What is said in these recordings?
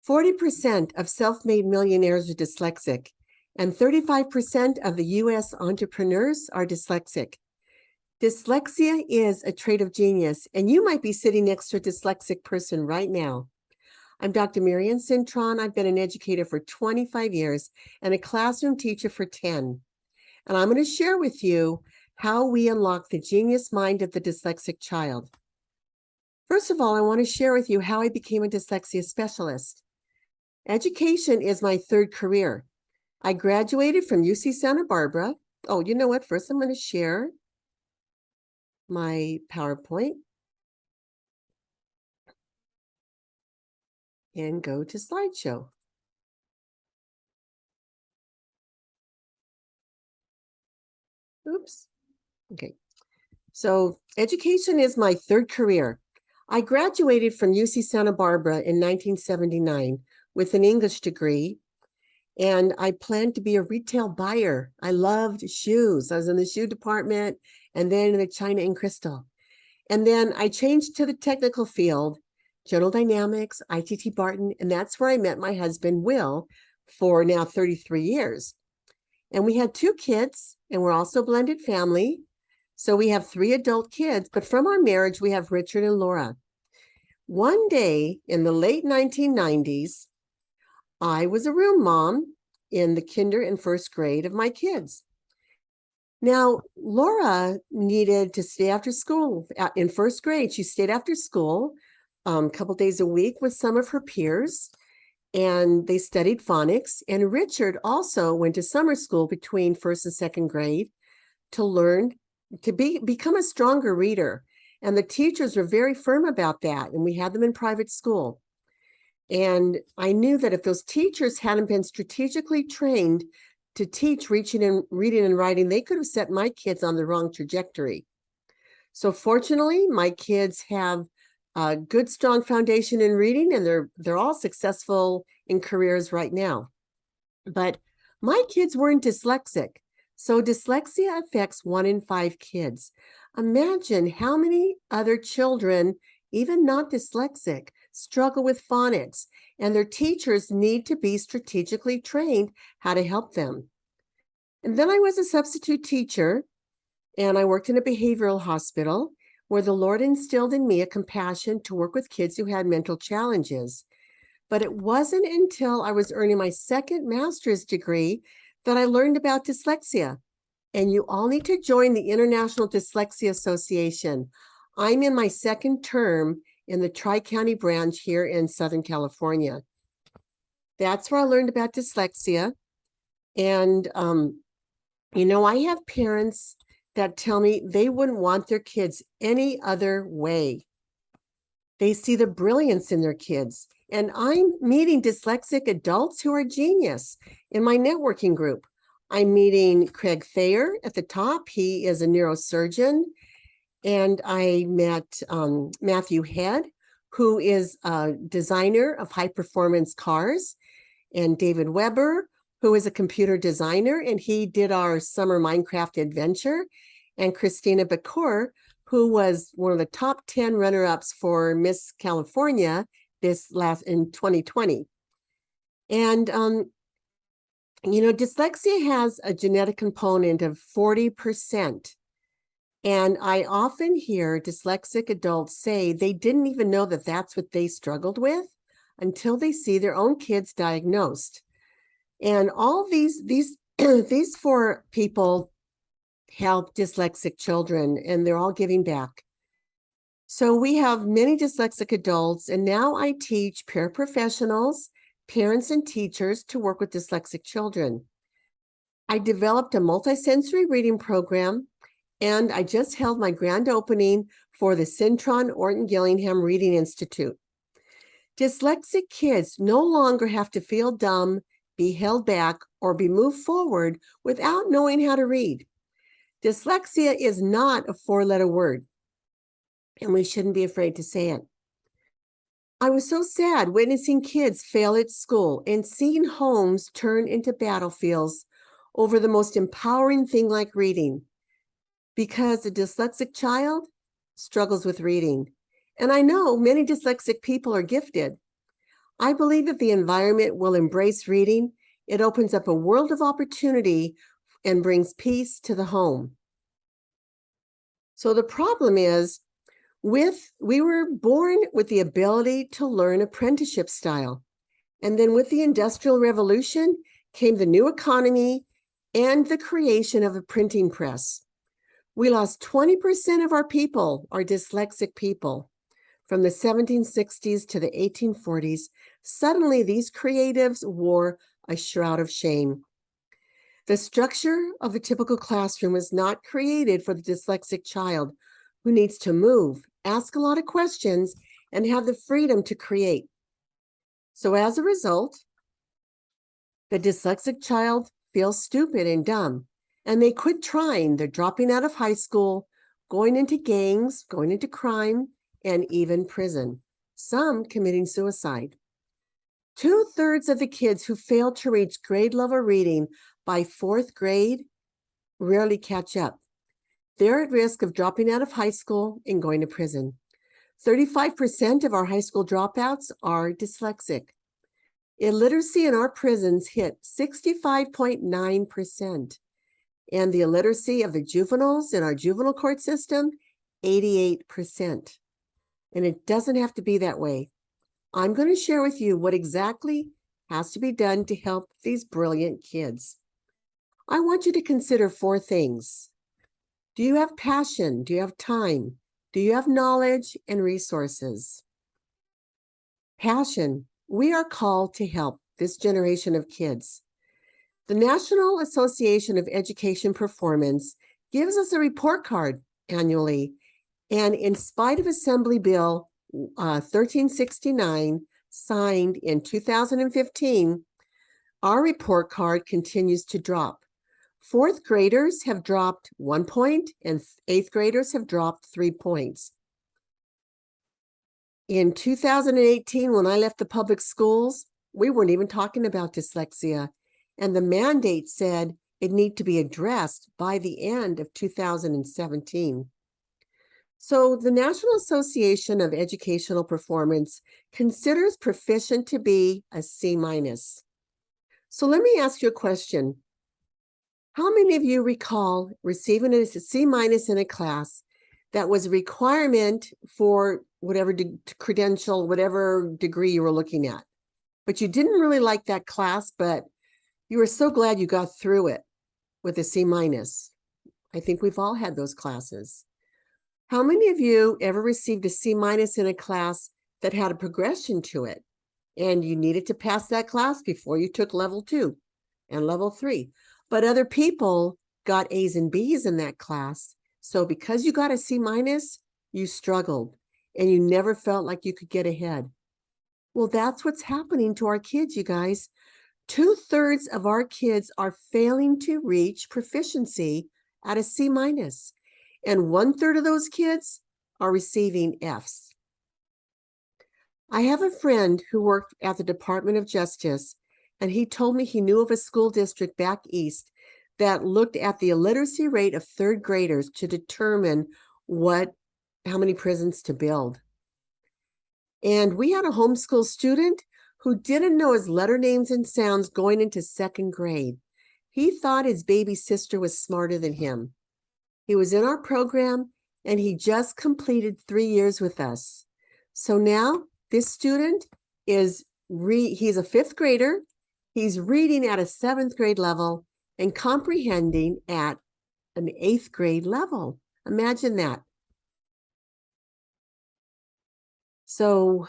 40% of self-made millionaires are dyslexic, and 35% of the U.S. entrepreneurs are dyslexic. Dyslexia is a trait of genius, and you might be sitting next to a dyslexic person right now. I'm Dr. Marian Cintron. I've been an educator for 25 years and a classroom teacher for 10. And I'm going to share with you how we unlock the genius mind of the dyslexic child. First of all, I want to share with you how I became a dyslexia specialist. Education is my third career. I graduated from UC Santa Barbara. Oh, you know what? First, I'm going to share my PowerPoint and go to slideshow. Oops. Okay. So education is my third career. I graduated from UC Santa Barbara in 1979 with an English degree, and I planned to be a retail buyer. I loved shoes. I was in the shoe department and then in the China and Crystal. And then I changed to the technical field, General Dynamics, ITT Barton, and that's where I met my husband, Will, for now 33 years. And we had 2 kids, and we're also a blended family. So we have 3 adult kids, but from our marriage, we have Richard and Laura. One day in the late 1990s, I was a room mom in the kinder and first grade of my kids. Now, Laura needed to stay after school. In first grade, she stayed after school a couple days a week with some of her peers, and they studied phonics. And Richard also went to summer school between first and second grade to learn to become a stronger reader. And the teachers were very firm about that, and we had them in private school. And I knew that if those teachers hadn't been strategically trained to teach reading and writing, they could have set my kids on the wrong trajectory. So fortunately, my kids have a good, strong foundation in reading, and they're all successful in careers right now. But my kids weren't dyslexic. So dyslexia affects 1 in 5 kids. Imagine how many other children, even not dyslexic, struggle with phonics, and their teachers need to be strategically trained how to help them. And then I was a substitute teacher, and I worked in a behavioral hospital where the Lord instilled in me a compassion to work with kids who had mental challenges. But it wasn't until I was earning my second master's degree that I learned about dyslexia. And you all need to join the International Dyslexia Association. I'm in my second term in the Tri-County branch here in Southern California. That's where I learned about dyslexia. And, I have parents that tell me they wouldn't want their kids any other way. They see the brilliance in their kids. And I'm meeting dyslexic adults who are genius in my networking group. I'm meeting Craig Thayer at the top. He is a neurosurgeon. And I met Matthew Head, who is a designer of high-performance cars, and David Weber, who is a computer designer, and he did our summer Minecraft adventure, and Christina Bacour, who was one of the top 10 runner-ups for Miss California in 2020. And dyslexia has a genetic component of 40%. And I often hear dyslexic adults say they didn't even know that that's what they struggled with until they see their own kids diagnosed. And all these 4 people help dyslexic children, and they're all giving back. So we have many dyslexic adults, and now I teach paraprofessionals, parents, and teachers to work with dyslexic children. I developed a multisensory reading program, and I just held my grand opening for the Cintron Orton Gillingham Reading Institute. Dyslexic kids no longer have to feel dumb, be held back, or be moved forward without knowing how to read. Dyslexia is not a 4-letter word, and we shouldn't be afraid to say it. I was so sad witnessing kids fail at school and seeing homes turn into battlefields over the most empowering thing like reading, because a dyslexic child struggles with reading. And I know many dyslexic people are gifted. I believe if the environment will embrace reading, it opens up a world of opportunity and brings peace to the home. So the problem is, we were born with the ability to learn apprenticeship style. And then with the Industrial Revolution came the new economy and the creation of a printing press. We lost 20% of our people, our dyslexic people. From the 1760s to the 1840s, suddenly these creatives wore a shroud of shame. The structure of a typical classroom is not created for the dyslexic child who needs to move, ask a lot of questions, and have the freedom to create. So as a result, the dyslexic child feels stupid and dumb, and they quit trying. They're dropping out of high school, going into gangs, going into crime, and even prison, some committing suicide. 2/3 of the kids who fail to reach grade level reading by 4th grade rarely catch up. They're at risk of dropping out of high school and going to prison. 35% of our high school dropouts are dyslexic. Illiteracy in our prisons hit 65.9%, and the illiteracy of the juveniles in our juvenile court system, 88%. And it doesn't have to be that way. I'm going to share with you what exactly has to be done to help these brilliant kids. I want you to consider 4 things. Do you have passion? Do you have time? Do you have knowledge and resources? Passion. We are called to help this generation of kids. The National Association of Education Performance gives us a report card annually. And in spite of Assembly Bill 1369, signed in 2015, our report card continues to drop. 4th graders have dropped 1 point, and 8th graders have dropped 3 points. In 2018, when I left the public schools, we weren't even talking about dyslexia, and the mandate said it needed to be addressed by the end of 2017. So the National Association of Educational Performance considers proficient to be a C-. So let me ask you a question. How many of you recall receiving a C- in a class that was a requirement for whatever credential, whatever degree you were looking at, but you didn't really like that class, but you were so glad you got through it with a C-? I think we've all had those classes. How many of you ever received a C- in a class that had a progression to it, and you needed to pass that class before you took level 2 and level 3? But other people got A's and B's in that class. So because you got a C-, you struggled and you never felt like you could get ahead. Well, that's what's happening to our kids, you guys. 2/3 of our kids are failing to reach proficiency at a C-, and 1/3 of those kids are receiving F's. I have a friend who worked at the Department of Justice, and he told me he knew of a school district back east that looked at the illiteracy rate of 3rd graders to determine how many prisons to build. And we had a homeschool student who didn't know his letter names and sounds going into 2nd grade. He thought his baby sister was smarter than him. He was in our program, and he just completed 3 years with us. So now this student he's a 5th grader. He's reading at a 7th grade level and comprehending at an 8th grade level. Imagine that. So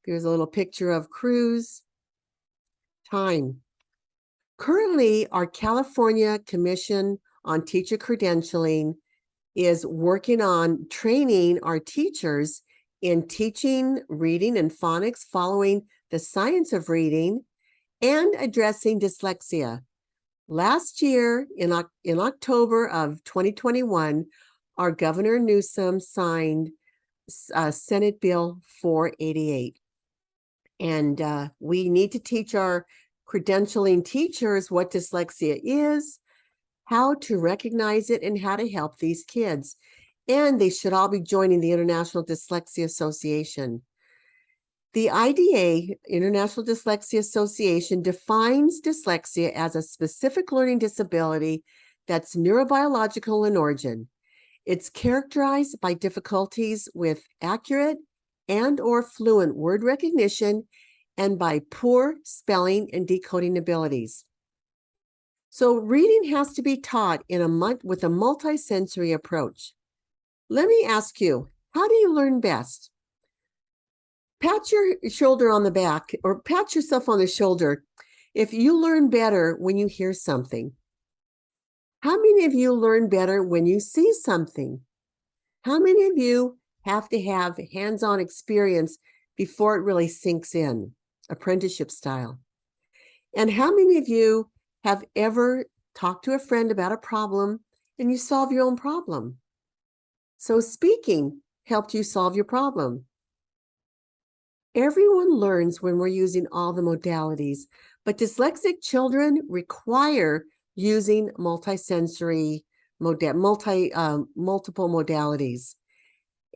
here's a little picture of Cruz. Time. Currently, our California Commission on Teacher Credentialing is working on training our teachers in teaching reading and phonics, following the science of reading, and addressing dyslexia. Last year, in October of 2021, our Governor Newsom signed Senate Bill 488. And we need to teach our credentialing teachers what dyslexia is, how to recognize it, and how to help these kids. And they should all be joining the International Dyslexia Association. The IDA, International Dyslexia Association, defines dyslexia as a specific learning disability that's neurobiological in origin. It's characterized by difficulties with accurate and/or fluent word recognition and by poor spelling and decoding abilities. So reading has to be taught with a multisensory approach. Let me ask you, how do you learn best? Pat your shoulder on the back or pat yourself on the shoulder if you learn better when you hear something. How many of you learn better when you see something? How many of you have to have hands-on experience before it really sinks in, apprenticeship style? And how many of you have ever talked to a friend about a problem and you solve your own problem? So speaking helped you solve your problem. Everyone learns when we're using all the modalities, but dyslexic children require using multisensory, multiple modalities.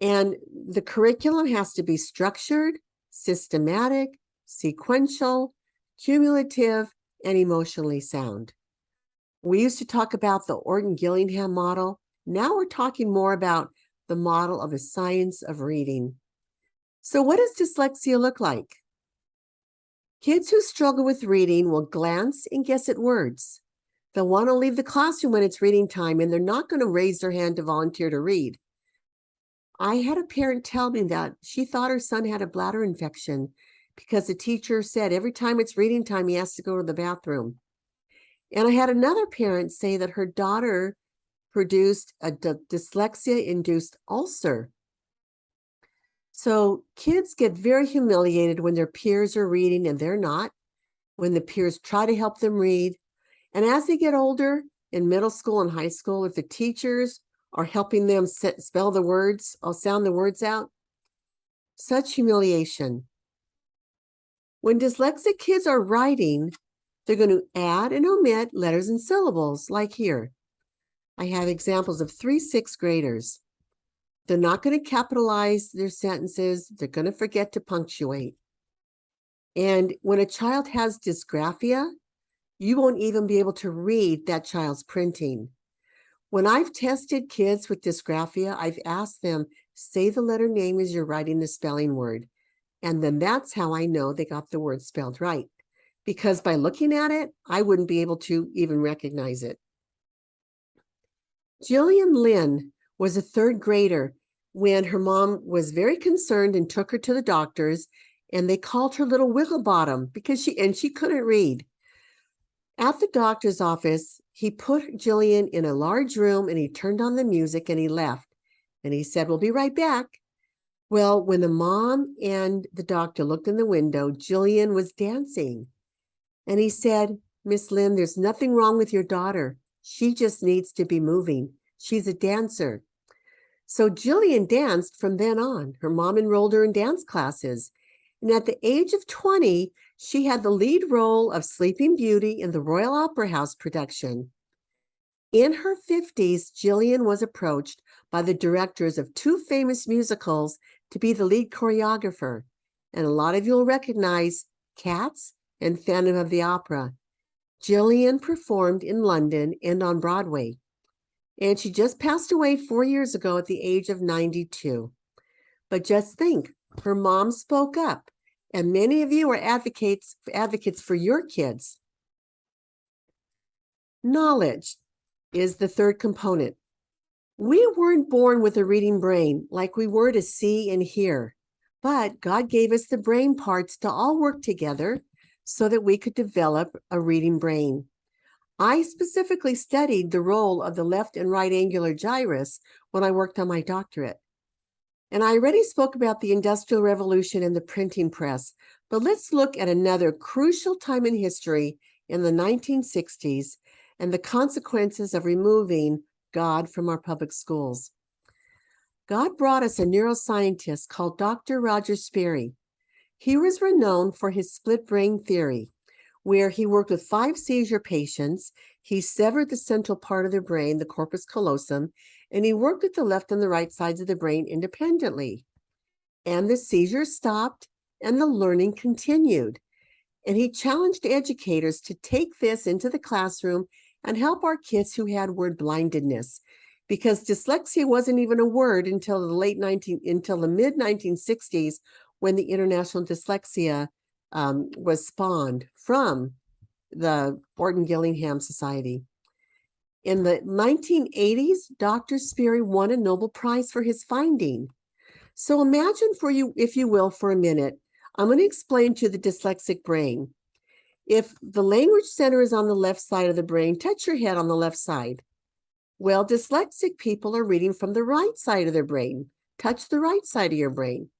And the curriculum has to be structured, systematic, sequential, cumulative, and emotionally sound. We used to talk about the Orton-Gillingham model. Now we're talking more about the model of the science of reading. So what does dyslexia look like? Kids who struggle with reading will glance and guess at words. They'll want to leave the classroom when it's reading time, and they're not going to raise their hand to volunteer to read. I had a parent tell me that she thought her son had a bladder infection because the teacher said every time it's reading time, he has to go to the bathroom. And I had another parent say that her daughter produced a dyslexia-induced ulcer. So kids get very humiliated when their peers are reading and they're not, when the peers try to help them read. And as they get older, in middle school and high school, if the teachers are helping them spell the words or sound the words out, such humiliation. When dyslexic kids are writing, they're going to add and omit letters and syllables, like here. I have examples of 3 6th graders. They're not going to capitalize their sentences. They're going to forget to punctuate. And when a child has dysgraphia, you won't even be able to read that child's printing. When I've tested kids with dysgraphia, I've asked them, say the letter name as you're writing the spelling word. And then that's how I know they got the word spelled right. Because by looking at it, I wouldn't be able to even recognize it. Jillian Lynn was a 3rd grader when her mom was very concerned and took her to the doctors, and they called her little Wigglebottom because she couldn't read. At the doctor's office, he put Jillian in a large room and he turned on the music and he left. And he said, we'll be right back. Well, when the mom and the doctor looked in the window, Jillian was dancing. And he said, Miss Lynn, there's nothing wrong with your daughter. She just needs to be moving. She's a dancer. So Jillian danced from then on. Her mom enrolled her in dance classes. And at the age of 20, she had the lead role of Sleeping Beauty in the Royal Opera House production. In her 50s, Jillian was approached by the directors of 2 famous musicals to be the lead choreographer. And a lot of you will recognize Cats and Phantom of the Opera. Jillian performed in London and on Broadway. And she just passed away 4 years ago at the age of 92. But just think, her mom spoke up, and many of you are advocates for your kids. Knowledge is the 3rd component. We weren't born with a reading brain like we were to see and hear, but God gave us the brain parts to all work together so that we could develop a reading brain. I specifically studied the role of the left and right angular gyrus when I worked on my doctorate. And I already spoke about the Industrial Revolution and the printing press, but let's look at another crucial time in history in the 1960s and the consequences of removing God from our public schools. God brought us a neuroscientist called Dr. Roger Sperry. He was renowned for his split brain theory, where he worked with 5 seizure patients. He severed the central part of the brain, the corpus callosum, and he worked with the left and the right sides of the brain independently. And the seizures stopped, and the learning continued. And he challenged educators to take this into the classroom and help our kids who had word blindedness, because dyslexia wasn't even a word until the mid 1960s, when the International Dyslexia was spawned from the Orton Gillingham Society. In the 1980s, Dr. Sperry won a Nobel Prize for his finding. So imagine, if you will, for a minute, I'm going to explain to you the dyslexic brain. If the language center is on the left side of the brain, touch your head on the left side. Well, dyslexic people are reading from the right side of their brain. Touch the right side of your brain.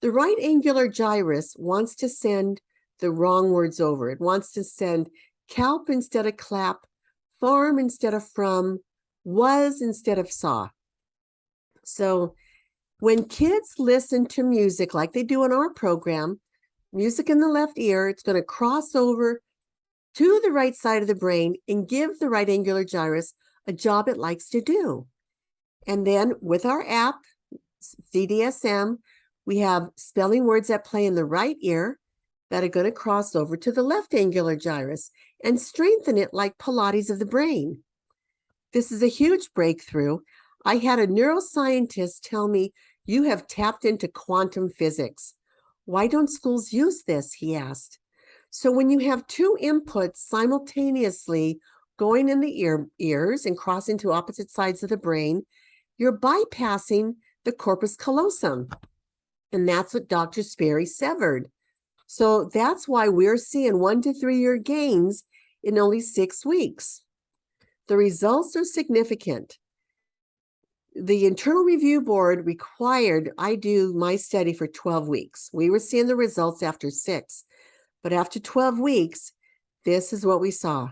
The right angular gyrus wants to send the wrong words over. It wants to send calp instead of clap, farm instead of from, was instead of saw. So when kids listen to music like they do in our program, music in the left ear, it's going to cross over to the right side of the brain and give the right angular gyrus a job it likes to do. And then with our app, CDSM, we have spelling words that play in the right ear that are going to cross over to the left angular gyrus and strengthen it like Pilates of the brain. This is a huge breakthrough. I had a neuroscientist tell me, "You have tapped into quantum physics. Why don't schools use this?" he asked. So when you have two inputs simultaneously going in the ears and crossing to opposite sides of the brain, you're bypassing the corpus callosum. And that's what Dr. Sperry severed. So that's why we're seeing 1 to 3 year gains in only 6 weeks. The results are significant. The internal review board required I do my study for 12 weeks. We were seeing the results after 6, but after 12 weeks, this is what we saw.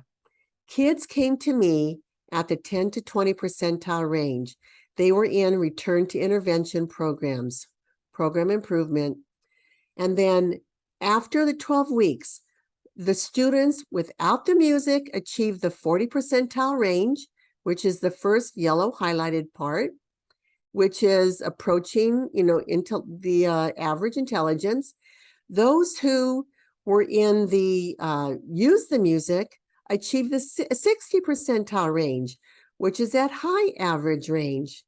Kids came to me at the 10 to 20 percentile range. They were in return to intervention programs, program improvement. And then after the 12 weeks, the students without the music achieved the 40 percentile range, which is the first yellow highlighted part, which is approaching, into the average intelligence. Those who were in the use the music achieved the 60 percentile range, which is that high average range.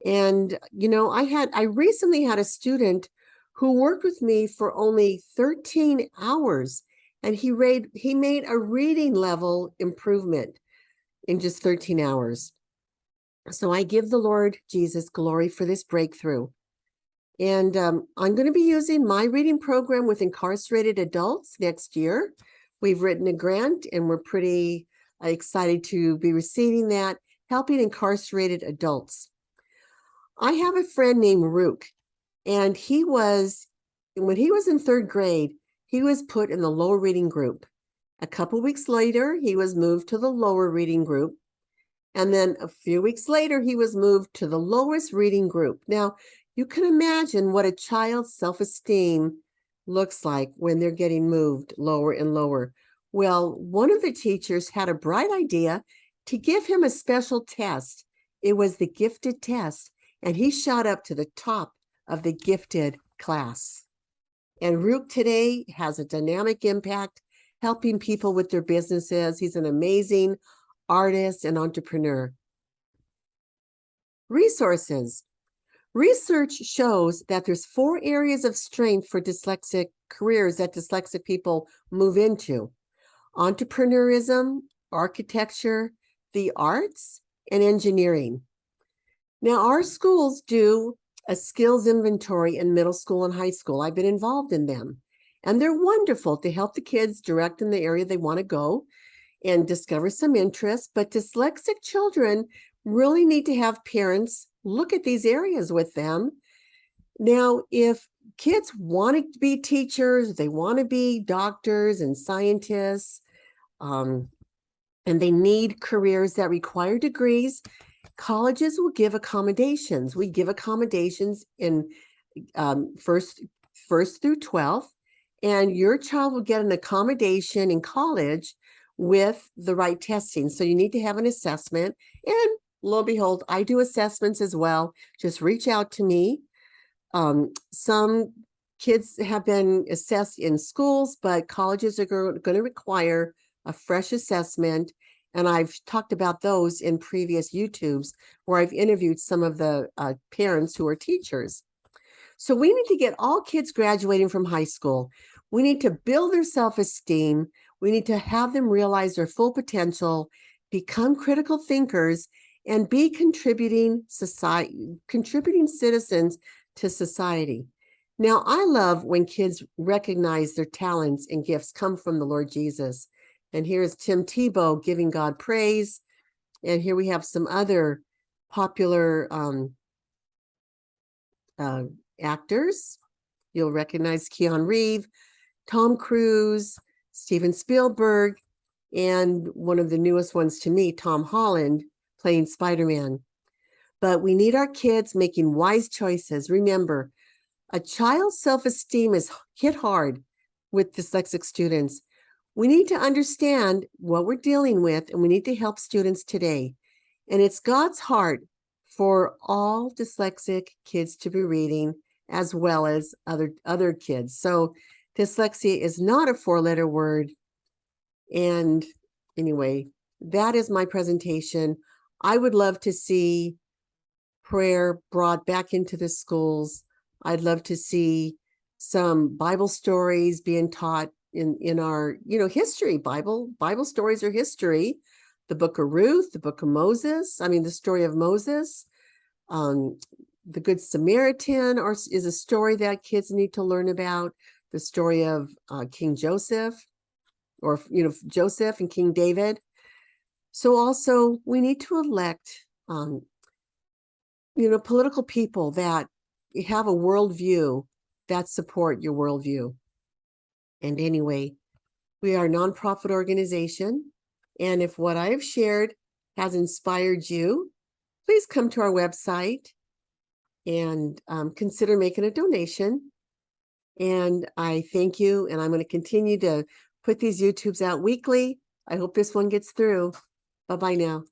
And, I recently had a student who worked with me for only 13 hours, and he made a reading level improvement in just 13 hours. So I give the Lord Jesus glory for this breakthrough. And I'm going to be using my reading program with incarcerated adults next year. We've written a grant, and we're pretty excited to be receiving that, helping incarcerated adults. I have a friend named Rook, and when he was in 3rd grade, he was put in the lower reading group. A couple weeks later, he was moved to the lower reading group. And then a few weeks later, he was moved to the lowest reading group. Now, you can imagine what a child's self-esteem looks like when they're getting moved lower and lower. Well, one of the teachers had a bright idea to give him a special test. It was the gifted test, and he shot up to the top of the gifted class. And Rook today has a dynamic impact, helping people with their businesses. He's an amazing artist and entrepreneur. Resources. Research shows that there's 4 areas of strength for dyslexic careers that dyslexic people move into: entrepreneurism, architecture, the arts, and engineering. Now, our schools do a skills inventory in middle school and high school. I've been involved in them, and they're wonderful to help the kids direct in the area they want to go and discover some interest. But dyslexic children really need to have parents look at these areas with them. Now, if kids want to be teachers, they want to be doctors and scientists, and they need careers that require degrees, colleges will give accommodations. We give accommodations in first through 12th, and your child will get an accommodation in college with the right testing. So you need to have an assessment, and lo and behold, I do assessments as well. Just reach out to me. Some kids have been assessed in schools, but colleges are going to require a fresh assessment. And I've talked about those in previous YouTubes where I've interviewed some of the parents who are teachers. So we need to get all kids graduating from high school. We need to build their self-esteem. We need to have them realize their full potential, become critical thinkers, and be contributing citizens to society. Now, I love when kids recognize their talents and gifts come from the Lord Jesus. And here's Tim Tebow giving God praise. And here we have some other popular actors. You'll recognize Keanu Reeves, Tom Cruise, Steven Spielberg, and one of the newest ones to me, Tom Holland, playing Spider-Man. But we need our kids making wise choices. Remember, a child's self-esteem is hit hard with dyslexic students. We need to understand what we're dealing with, and we need to help students today. And it's God's heart for all dyslexic kids to be reading, as well as other kids. So dyslexia is not a 4-letter word. And anyway, that is my presentation. I would love to see prayer brought back into the schools. I'd love to see some Bible stories being taught in our, history. Bible stories are history. The book of Ruth, the book of Moses. The story of Moses. The Good Samaritan is a story that kids need to learn about. The story of King Joseph, or Joseph and King David. So also we need to elect political people that have a worldview that support your worldview. And anyway, we are a nonprofit organization, and if what I have shared has inspired you, please come to our website and consider making a donation. And I thank you, and I'm going to continue to put these YouTubes out weekly. I hope this one gets through. Bye-bye now.